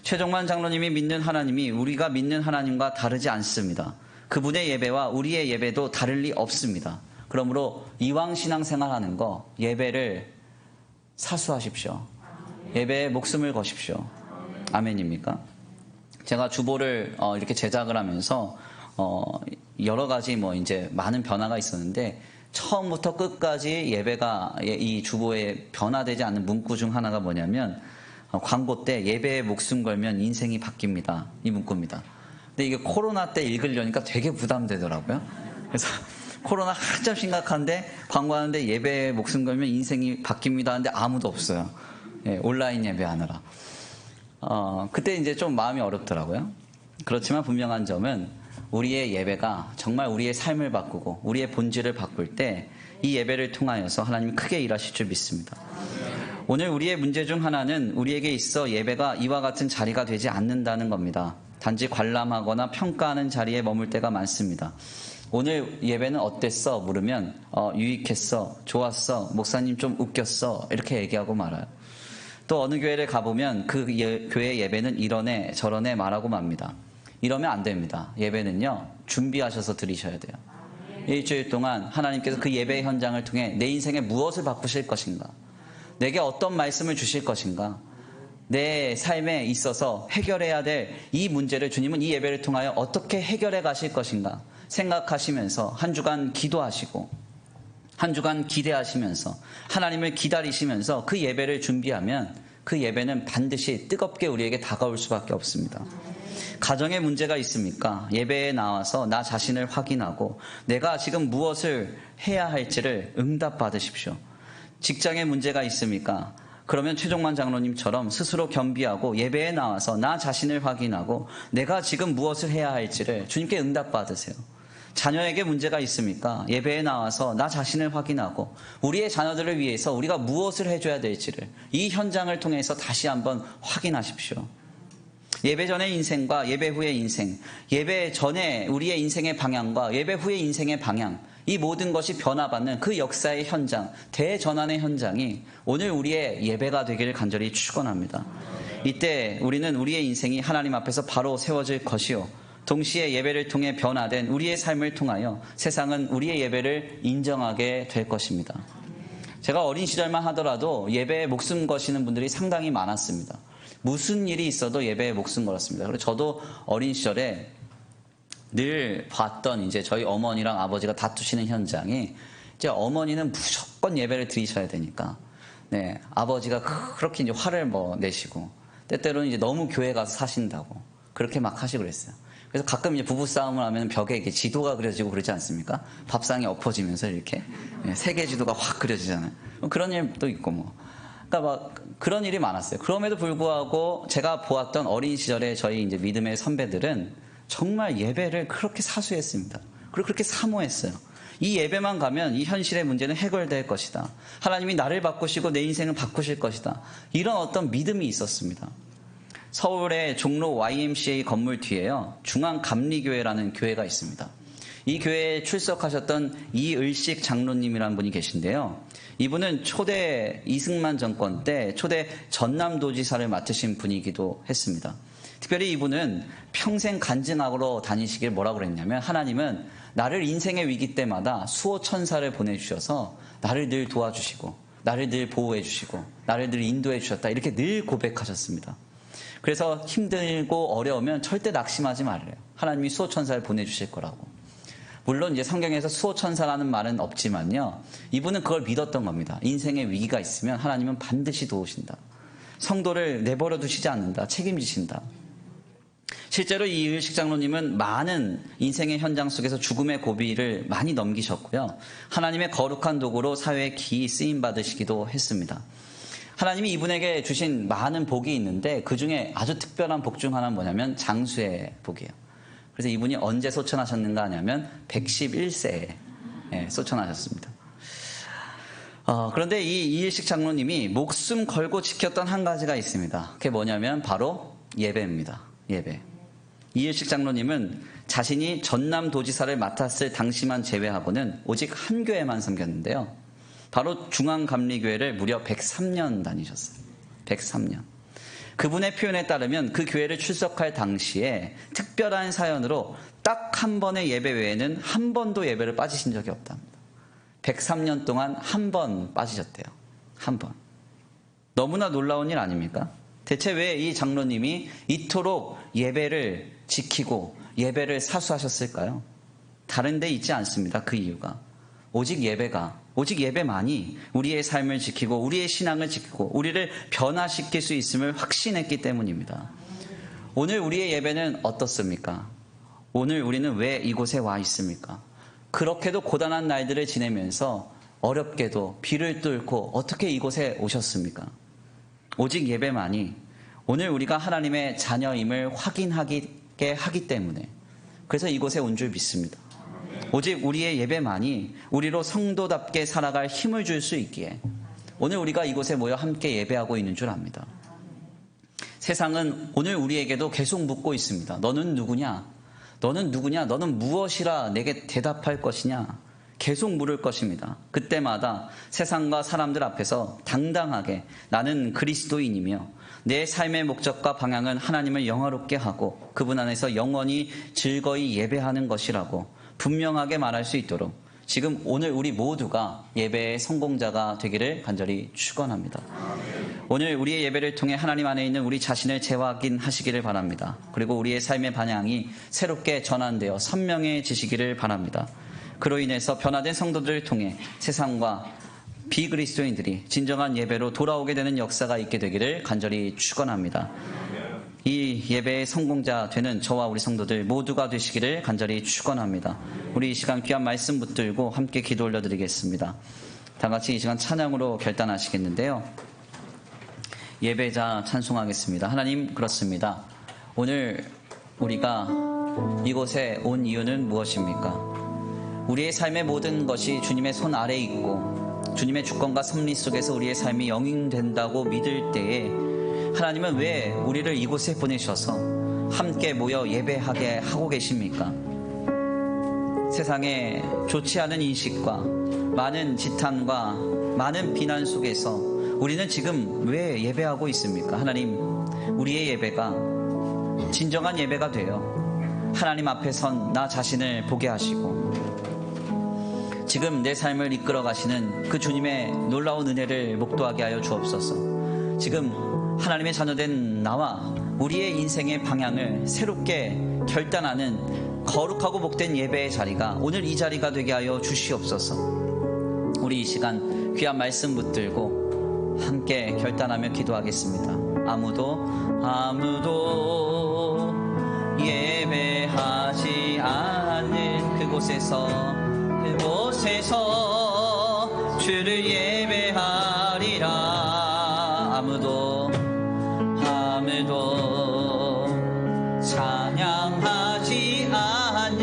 최종만 장로님이 믿는 하나님이 우리가 믿는 하나님과 다르지 않습니다. 그분의 예배와 우리의 예배도 다를 리 없습니다. 그러므로 이왕 신앙생활하는 거 예배를 사수하십시오. 예배에 목숨을 거십시오. 아멘입니까? 제가 주보를 이렇게 제작을 하면서 여러 가지 이제 많은 변화가 있었는데 처음부터 끝까지 예배가 이 주보에 변화되지 않는 문구 중 하나가 뭐냐면 광고 때 예배에 목숨 걸면 인생이 바뀝니다. 이 문구입니다. 근데 이게 코로나 때 읽으려니까 되게 부담되더라고요. 그래서 코로나 한참 심각한데 광고하는데 예배에 목숨 걸면 인생이 바뀝니다 하는데 아무도 없어요. 예, 온라인 예배하느라. 그때 이제 좀 마음이 어렵더라고요. 그렇지만 분명한 점은 우리의 예배가 정말 우리의 삶을 바꾸고 우리의 본질을 바꿀 때 이 예배를 통하여서 하나님이 크게 일하실 줄 믿습니다. 오늘 우리의 문제 중 하나는 우리에게 있어 예배가 이와 같은 자리가 되지 않는다는 겁니다. 단지 관람하거나 평가하는 자리에 머물 때가 많습니다. 오늘 예배는 어땠어? 물으면 유익했어, 좋았어, 목사님 좀 웃겼어 이렇게 얘기하고 말아요. 또 어느 교회를 가보면 그 교회 예배는 이러네 저러네 말하고 맙니다. 이러면 안 됩니다. 예배는요 준비하셔서 드리셔야 돼요. 일주일 동안 하나님께서 그 예배 현장을 통해 내 인생에 무엇을 바꾸실 것인가, 내게 어떤 말씀을 주실 것인가, 내 삶에 있어서 해결해야 될 이 문제를 주님은 이 예배를 통하여 어떻게 해결해 가실 것인가 생각하시면서 한 주간 기도하시고 한 주간 기대하시면서 하나님을 기다리시면서 그 예배를 준비하면 그 예배는 반드시 뜨겁게 우리에게 다가올 수밖에 없습니다. 가정에 문제가 있습니까? 예배에 나와서 나 자신을 확인하고 내가 지금 무엇을 해야 할지를 응답받으십시오. 직장에 문제가 있습니까? 그러면 최종만 장로님처럼 스스로 겸비하고 예배에 나와서 나 자신을 확인하고 내가 지금 무엇을 해야 할지를 주님께 응답받으세요. 자녀에게 문제가 있습니까? 예배에 나와서 나 자신을 확인하고 우리의 자녀들을 위해서 우리가 무엇을 해줘야 될지를 이 현장을 통해서 다시 한번 확인하십시오. 예배 전의 인생과 예배 후의 인생, 예배 전에 우리의 인생의 방향과 예배 후의 인생의 방향, 이 모든 것이 변화받는 그 역사의 현장, 대전환의 현장이 오늘 우리의 예배가 되기를 간절히 축원합니다. 이때 우리는 우리의 인생이 하나님 앞에서 바로 세워질 것이요, 동시에 예배를 통해 변화된 우리의 삶을 통하여 세상은 우리의 예배를 인정하게 될 것입니다. 제가 어린 시절만 하더라도 예배에 목숨 거시는 분들이 상당히 많았습니다. 무슨 일이 있어도 예배에 목숨 걸었습니다. 그래서 저도 어린 시절에 늘 봤던 이제 저희 어머니랑 아버지가 다투시는 현장이, 이제 어머니는 무조건 예배를 드리셔야 되니까, 네, 아버지가 그렇게 이제 화를 내시고, 때때로는 이제 너무 교회 가서 사신다고 그렇게 막 하시고 그랬어요. 그래서 가끔 이제 부부싸움을 하면 벽에 이렇게 지도가 그려지고 그러지 않습니까? 밥상이 엎어지면서 이렇게 세계 지도가 확 그려지잖아요. 그런 일도 있고 그러니까 막 그런 일이 많았어요. 그럼에도 불구하고 제가 보았던 어린 시절에 저희 이제 믿음의 선배들은 정말 예배를 그렇게 사수했습니다. 그리고 그렇게 사모했어요. 이 예배만 가면 이 현실의 문제는 해결될 것이다. 하나님이 나를 바꾸시고 내 인생을 바꾸실 것이다. 이런 어떤 믿음이 있었습니다. 서울의 종로 YMCA 건물 뒤에요, 중앙감리교회라는 교회가 있습니다. 이 교회에 출석하셨던 이을식 장로님이라는 분이 계신데요. 이분은 초대 이승만 정권 때 초대 전남도지사를 맡으신 분이기도 했습니다. 특별히 이분은 평생 간증하러 다니시길 뭐라고 그랬냐면, 하나님은 나를 인생의 위기 때마다 수호천사를 보내주셔서 나를 늘 도와주시고 나를 늘 보호해 주시고 나를 늘 인도해 주셨다, 이렇게 늘 고백하셨습니다. 그래서 힘들고 어려우면 절대 낙심하지 말래요. 하나님이 수호천사를 보내주실 거라고. 물론 이제 성경에서 수호천사라는 말은 없지만요, 이분은 그걸 믿었던 겁니다. 인생의 위기가 있으면 하나님은 반드시 도우신다. 성도를 내버려 두시지 않는다. 책임지신다. 실제로 이 이을식 장로님은 많은 인생의 현장 속에서 죽음의 고비를 많이 넘기셨고요, 하나님의 거룩한 도구로 사회에 기이 쓰임받으시기도 했습니다. 하나님이 이분에게 주신 많은 복이 있는데 그 중에 아주 특별한 복 중 하나는 뭐냐면 장수의 복이에요. 그래서 이분이 언제 소천하셨는가 하냐면 111세에 소천하셨습니다. 그런데 이 이일식 장로님이 목숨 걸고 지켰던 한 가지가 있습니다. 그게 뭐냐면 바로 예배입니다. 예배. 이일식 장로님은 자신이 전남도지사를 맡았을 당시만 제외하고는 오직 한 교회만 섬겼는데요, 바로 중앙감리교회를 무려 103년 다니셨어요. 103년. 그분의 표현에 따르면 그 교회를 출석할 당시에 특별한 사연으로 딱 한 번의 예배 외에는 한 번도 예배를 빠지신 적이 없답니다. 103년 동안 한 번 빠지셨대요. 한 번. 너무나 놀라운 일 아닙니까? 대체 왜 이 장로님이 이토록 예배를 지키고 예배를 사수하셨을까요? 다른 데 있지 않습니다. 그 이유가. 오직 예배만이 우리의 삶을 지키고 우리의 신앙을 지키고 우리를 변화시킬 수 있음을 확신했기 때문입니다. 오늘 우리의 예배는 어떻습니까? 오늘 우리는 왜 이곳에 와 있습니까? 그렇게도 고단한 날들을 지내면서 어렵게도 비를 뚫고 어떻게 이곳에 오셨습니까? 오직 예배만이 오늘 우리가 하나님의 자녀임을 확인하게 하기 때문에, 그래서 이곳에 온 줄 믿습니다. 오직 우리의 예배만이 우리로 성도답게 살아갈 힘을 줄 수 있기에 오늘 우리가 이곳에 모여 함께 예배하고 있는 줄 압니다. 세상은 오늘 우리에게도 계속 묻고 있습니다. 너는 누구냐? 너는 누구냐? 너는 무엇이라 내게 대답할 것이냐? 계속 물을 것입니다. 그때마다 세상과 사람들 앞에서 당당하게 나는 그리스도인이며 내 삶의 목적과 방향은 하나님을 영화롭게 하고 그분 안에서 영원히 즐거이 예배하는 것이라고 분명하게 말할 수 있도록 지금 오늘 우리 모두가 예배의 성공자가 되기를 간절히 축원합니다. 오늘 우리의 예배를 통해 하나님 안에 있는 우리 자신을 재확인하시기를 바랍니다. 그리고 우리의 삶의 방향이 새롭게 전환되어 선명해지시기를 바랍니다. 그로 인해서 변화된 성도들을 통해 세상과 비그리스도인들이 진정한 예배로 돌아오게 되는 역사가 있게 되기를 간절히 축원합니다. 이 예배의 성공자 되는 저와 우리 성도들 모두가 되시기를 간절히 축원합니다. 우리 이 시간 귀한 말씀 붙들고 함께 기도 올려드리겠습니다. 다 같이 이 시간 찬양으로 결단하시겠는데요. 예배자 찬송하겠습니다. 하나님, 그렇습니다. 오늘 우리가 이곳에 온 이유는 무엇입니까? 우리의 삶의 모든 것이 주님의 손 아래에 있고 주님의 주권과 섭리 속에서 우리의 삶이 영위된다고 믿을 때에 하나님은 왜 우리를 이곳에 보내셔서 함께 모여 예배하게 하고 계십니까? 세상에 좋지 않은 인식과 많은 지탄과 많은 비난 속에서 우리는 지금 왜 예배하고 있습니까? 하나님, 우리의 예배가 진정한 예배가 되어 하나님 앞에 선 나 자신을 보게 하시고 지금 내 삶을 이끌어 가시는 그 주님의 놀라운 은혜를 목도하게 하여 주옵소서. 지금 하나님의 자녀된 나와 우리의 인생의 방향을 새롭게 결단하는 거룩하고 복된 예배의 자리가 오늘 이 자리가 되게 하여 주시옵소서. 우리 이 시간 귀한 말씀 붙들고 함께 결단하며 기도하겠습니다. 아무도 예배하지 않는 그곳에서 주를 예배하리라. 아무도 찬양하지 않는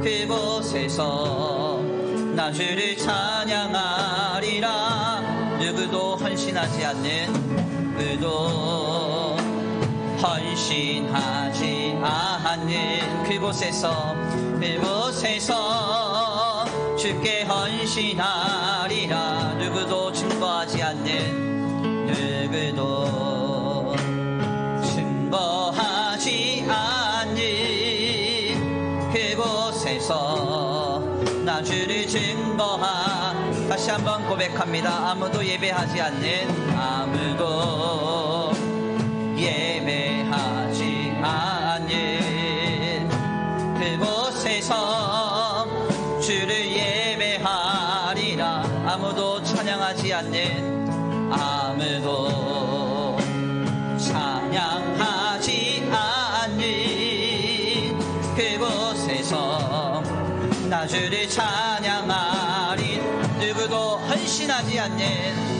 그곳에서 나 주를 찬양하리라. 누구도 헌신하지 않는 그곳에서 주께 헌신하리라. 누구도 증거하지 않는 그곳에서 나 주를 다시 한번 고백합니다. 아무도 예배하지 않는 그곳에서 주를 예배하리라. 아무도 찬양하지 않는 그곳에서 나 주를 찬양하리. 누구도 헌신하지 않는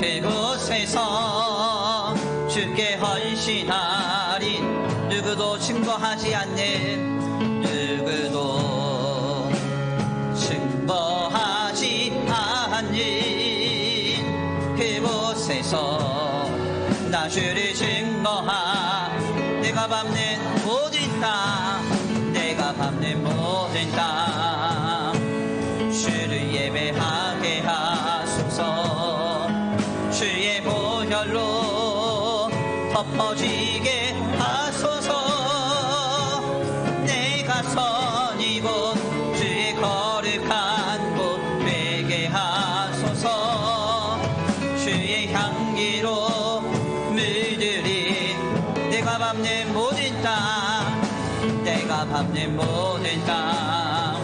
그곳에서 주께 헌신하리. 누구도 증거하지 않는 그곳에서 나 주를 내가 밟는 모든 땅 주를 예배하게 하소서. 주의 보혈로 덮어지게 하소서. 내가 선 이곳 주의 거룩한 곳 되게 하소서. 주의 향기로 물들이 내가 밟는 모든 땅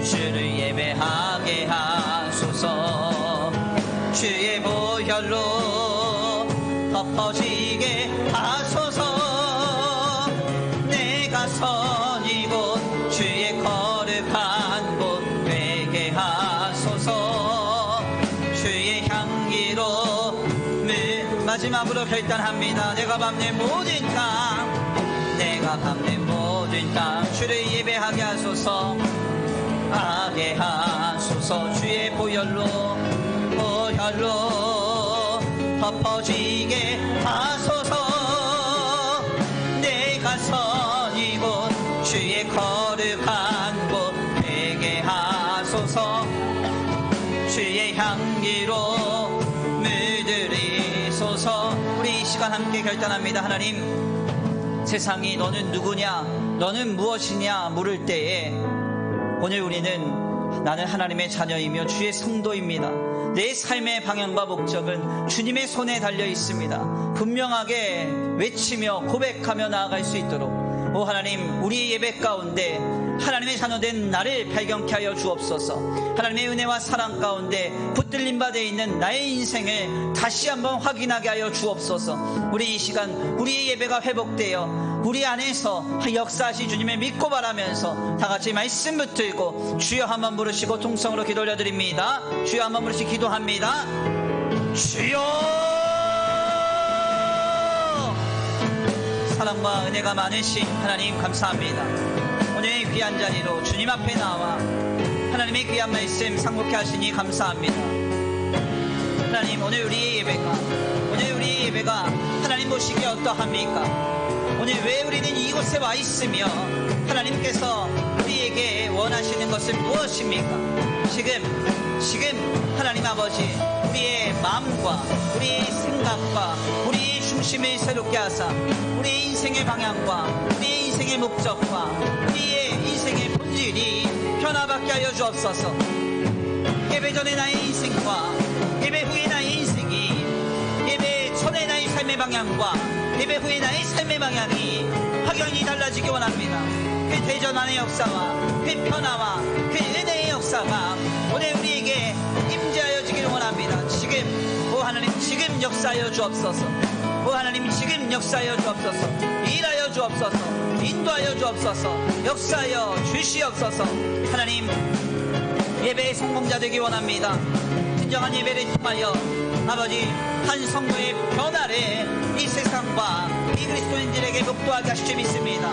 주를 예배하게 하소서. 주의 보혈로 덮어지게 하소서. 내가 선 이곳 주의 거룩한 곳 되게 하소서. 주의 향기로 마지막으로 결단합니다. 내가 밟는 모든 땅 주를 예배하게 하소서. 주의 보혈로 덮어지게 하소서. 내가 선 이곳 주의 거룩한 곳 되게 하소서. 주의 향기로 물들이소서. 우리 이 시간 함께 결단합니다. 하나님, 세상이 너는 누구냐, 너는 무엇이냐 물을 때에 오늘 우리는 나는 하나님의 자녀이며 주의 성도입니다. 내 삶의 방향과 목적은 주님의 손에 달려 있습니다. 분명하게 외치며 고백하며 나아갈 수 있도록 오 하나님, 우리 예배 가운데 하나님의 자녀된 나를 발견케 하여 주옵소서. 하나님의 은혜와 사랑 가운데 붙들림 바 되어 있는 나의 인생을 다시 한번 확인하게 하여 주옵소서. 우리 이 시간 우리의 예배가 회복되어 우리 안에서 역사하시 주님을 믿고 바라면서 다같이 말씀 붙들고 주여 한번 부르시고 통성으로 기도 올려드립니다. 주여 한번 부르시고 기도합니다. 주여, 사랑과 은혜가 많으신 하나님 감사합니다. 오늘 귀한 자리로 주님 앞에 나와 하나님의 귀한 말씀 상고케 하시니 감사합니다. 하나님, 오늘 우리의 예배가 하나님 보시기에 어떠합니까? 오늘 왜 우리는 이곳에 와 있으며 하나님께서 우리에게 원하시는 것은 무엇입니까? 지금 하나님 아버지, 우리의 마음과 우리의 생각과 우리의 중심을 새롭게 하사 우리의 인생의 방향과 우리의 인생의 목적과 우리의 인생의 본질이 변화받게 하여 주옵소서. 예배 전의 나의 인생과 예배 후의 나의 인생이, 예배 전의 나의 삶의 방향과 예배 후의 나의 삶의 방향이 확연히 달라지기 원합니다. 그 대전환의 역사와 그 변화와 그 은혜의 역사가 오늘 우리에게 임재하여 지기를 원합니다. 지금 오 하나님, 지금 역사하여 주옵소서. 오 하나님, 지금 역사하여 주옵소서. 일하여 주옵소서. 인도하여 주옵소서. 역사하여 주시옵소서. 하나님, 예배의 성공자 되기 원합니다. 진정한 예배를 통하여 아버지, 한 성도의 변화를 이 세상과 이 그리스도인들에게 목도하게 하실 줄 믿습니다.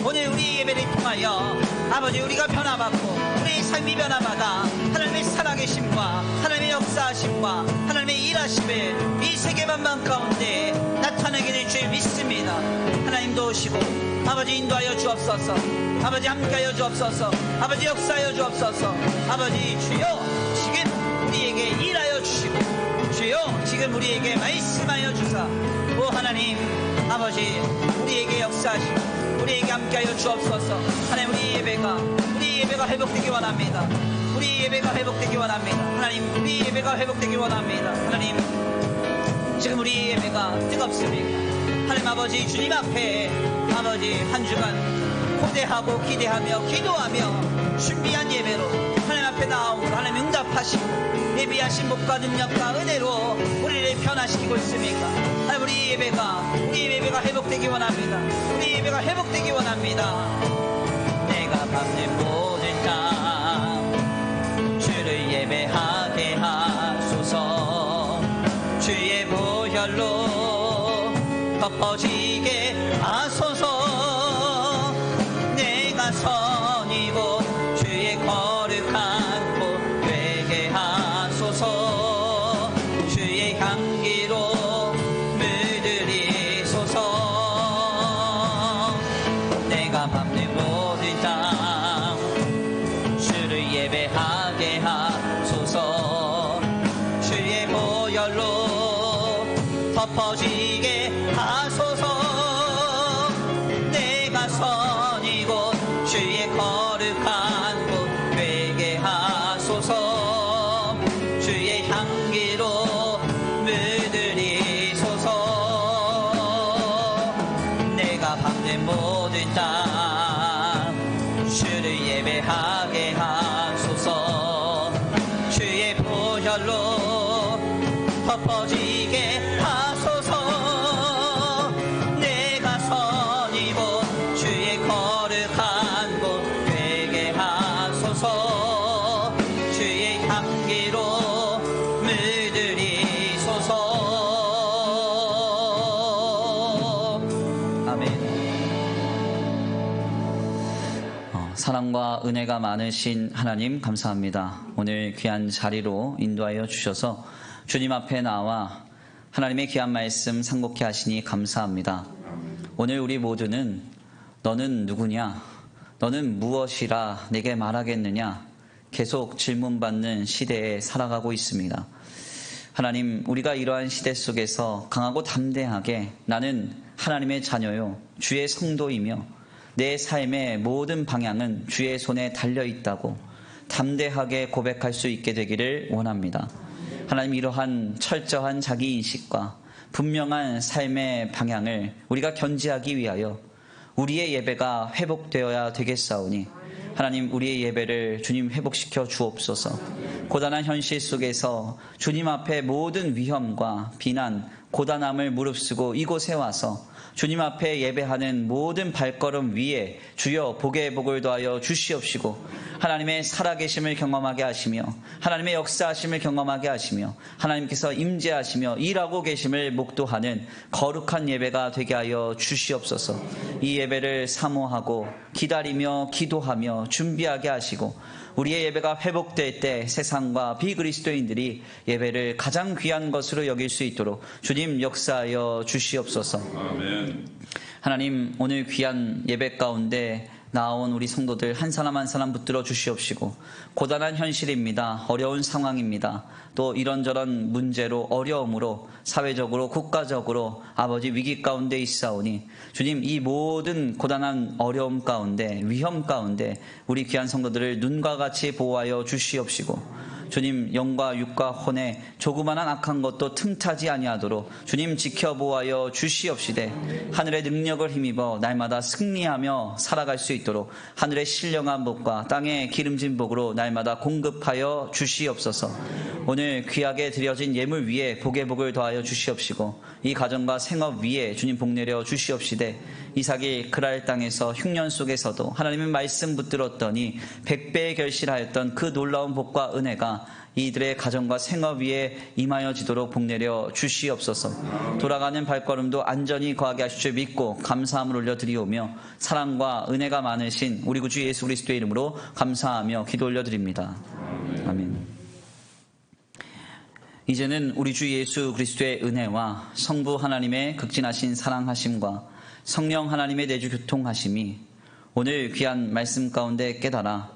오늘 우리 예배를 통하여 아버지, 우리가 변화받고 우리의 삶이 변화받아 하나님의 살아계심과 하나님의 역사하심과 하나님의 일하심을 이 세계 만방 가운데 나타내게 될 줄 믿습니다. 하나님 도우시고 아버지 인도하여 주옵소서. 아버지 함께하여 주옵소서. 아버지 역사하여 주옵소서. 아버지 주여, 지금 우리에게 일하여 주시고 주여, 지금 우리에게 말씀하여 주사 오 하나님 아버지, 우리에게 역사하시고 우리에게 함께하여 주옵소서. 하나님, 우리 예배가 회복되기 원합니다. 우리 예배가 회복되기 원합니다. 하나님, 우리 예배가 회복되기 원합니다. 하나님, 지금 우리 예배가 뜨겁습니까? 하나님 아버지, 주님 앞에 아버지 한 주간 고대하고 기대하며 기도하며 준비한 예배로 하나님 앞에 나오므로 하나님 응답하시고 예비하신 목과 능력과 은혜로 우리를 변화시키고 있습니까? 하나님, 우리 예배가 회복되기 원합니다. 우리 예배가 회복되기 원합니다. 내가 받는 모든 땅 주를 예배하게 하소서. 주의 보혈로 덮어지게 하소서. 내가 선이고 주의 거룩한 곳 되게 하소서. 주의 향기로 물들이소서. 내가 밟는 모든 땅 주를 예배하게 하소서. 주의 보혈로 덮어지게 하소서. 내가 선이고 주의 거룩한 곳 되게 하소서. 주의 향기로 물들이소서. 내가 밟는 모든 땅 주를 예배하게 하소서. 주의 보혈로 덮어지게 하소서. 내가 선이고 주의 거룩한 곳 되게 하소서. 주의 향기로 물들이소서. 아멘. 사랑과 은혜가 많으신 하나님 감사합니다. 오늘 귀한 자리로 인도하여 주셔서 주님 앞에 나와 하나님의 귀한 말씀 상고케 하시니 감사합니다. 오늘 우리 모두는 너는 누구냐? 너는 무엇이라 내게 말하겠느냐? 계속 질문받는 시대에 살아가고 있습니다. 하나님, 우리가 이러한 시대 속에서 강하고 담대하게 나는 하나님의 자녀요, 주의 성도이며 내 삶의 모든 방향은 주의 손에 달려있다고 담대하게 고백할 수 있게 되기를 원합니다. 하나님, 이러한 철저한 자기인식과 분명한 삶의 방향을 우리가 견지하기 위하여 우리의 예배가 회복되어야 되겠사오니 하나님, 우리의 예배를 주님 회복시켜 주옵소서. 고단한 현실 속에서 주님 앞에 모든 위험과 비난, 고단함을 무릅쓰고 이곳에 와서 주님 앞에 예배하는 모든 발걸음 위에 주여 복의 복을 더하여 주시옵시고 하나님의 살아계심을 경험하게 하시며 하나님의 역사하심을 경험하게 하시며 하나님께서 임재하시며 일하고 계심을 목도하는 거룩한 예배가 되게 하여 주시옵소서. 이 예배를 사모하고 기다리며 기도하며 준비하게 하시고 우리의 예배가 회복될 때 세상과 비그리스도인들이 예배를 가장 귀한 것으로 여길 수 있도록 주님 역사하여 주시옵소서. 아멘. 하나님, 오늘 귀한 예배 가운데 나온 우리 성도들 한 사람 한 사람 붙들어 주시옵시고 고단한 현실입니다. 어려운 상황입니다. 또 이런저런 문제로 어려움으로 사회적으로 국가적으로 아버지 위기 가운데 있사오니 주님, 이 모든 고단한 어려움 가운데 위험 가운데 우리 귀한 성도들을 눈과 같이 보호하여 주시옵시고 주님, 영과 육과 혼에 조그마한 악한 것도 틈타지 아니하도록 주님 지켜보아여 주시옵시되 하늘의 능력을 힘입어 날마다 승리하며 살아갈 수 있도록 하늘의 신령한 복과 땅의 기름진 복으로 날마다 공급하여 주시옵소서. 오늘 귀하게 드려진 예물 위에 복의 복을 더하여 주시옵시고 이 가정과 생업 위에 주님 복 내려 주시옵시되 이삭이 그랄 땅에서 흉년 속에서도 하나님의 말씀 붙들었더니 100배에 결실하였던 그 놀라운 복과 은혜가 이들의 가정과 생업 위에 임하여지도록 복 내려 주시옵소서. 돌아가는 발걸음도 안전히 거하게 하실 줄 믿고 감사함을 올려드리오며 사랑과 은혜가 많으신 우리 구주 예수 그리스도의 이름으로 감사하며 기도 올려드립니다. 아멘. 이제는 우리 주 예수 그리스도의 은혜와 성부 하나님의 극진하신 사랑하심과 성령 하나님의 내주 교통하심이 오늘 귀한 말씀 가운데 깨달아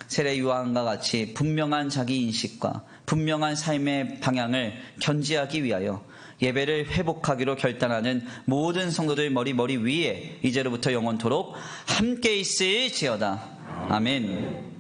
세례 요한과 같이 분명한 자기인식과 분명한 삶의 방향을 견지하기 위하여 예배를 회복하기로 결단하는 모든 성도들 머리 위에 이제로부터 영원토록 함께 있을지어다. 아멘.